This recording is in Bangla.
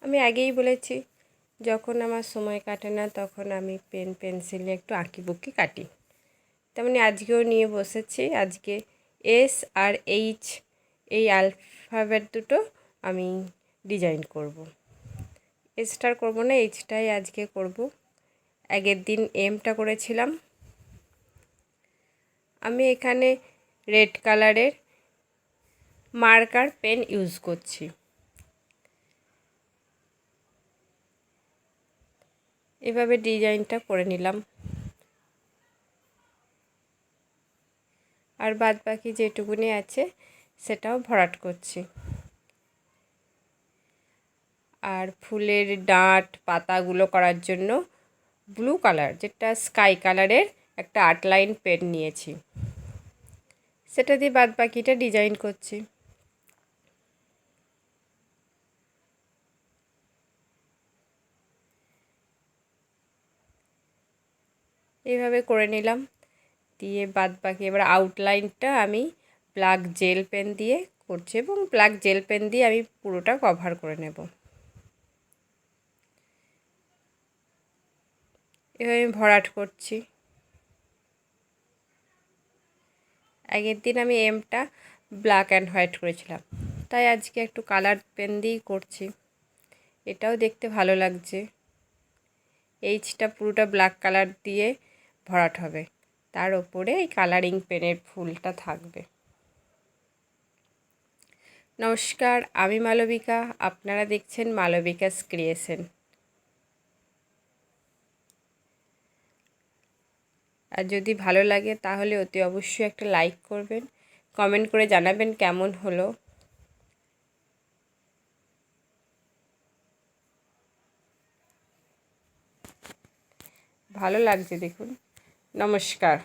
আমি আগেই বলেছি, যখন আমার সময় কাটে না তখন আমি পেন পেন্সিল নিয়ে একটু আঁকিবুকি কাটি। তেমনি আজকেও নিয়ে বসেছি। আজকে এস আর এইচ এই অ্যালফাবেট দুটো আমি ডিজাইন করব। এসটার করব না, এইচটাই আজকে করব। আগের দিন এমটা করেছিলাম। আমি এখানে রেড কালারের মার্কার পেন ইউজ করছি। এভাবে ডিজাইনটা করে নিলাম। আর বাদ বাকি যেটুকুনি আছে সেটাও ভরাট করছি। আর ফুলের ডাঁট পাতাগুলো করার জন্য ব্লু কালার, যেটা স্কাই কালারের একটা আউটলাইন পেন নিয়েছি, সেটা দিয়ে বাদ বাকিটা ডিজাইন করছি। এইভাবে করে নিলাম। দিয়ে বাদ বাকি এবার আউটলাইনটা আমি ব্ল্যাক জেল পেন দিয়ে করছি, এবং ব্ল্যাক জেল পেন দিয়ে আমি পুরোটা কভার করে নেব। এভাবে আমি ভরাট করছি। আগের দিন আমি এমটা ব্ল্যাক অ্যান্ড হোয়াইট করেছিলাম, তাই আজকে একটু কালার পেন দিয়েই করছি। এটাও দেখতে ভালো লাগছে। এইচটা পুরোটা ব্ল্যাক কালার দিয়ে ভরাট হবে, তার ওপরে এই কালারিং পেনের ফুলটা থাকবে। নমস্কার, আমি মালবিকা, আপনারা দেখছেন মালবিকাস ক্রিয়েশন। আর যদি ভালো লাগে তাহলে অতি অবশ্যই একটা লাইক করবেন, কমেন্ট করে জানাবেন কেমন হলো। ভালো লাগছে দেখুন। নমস্কার।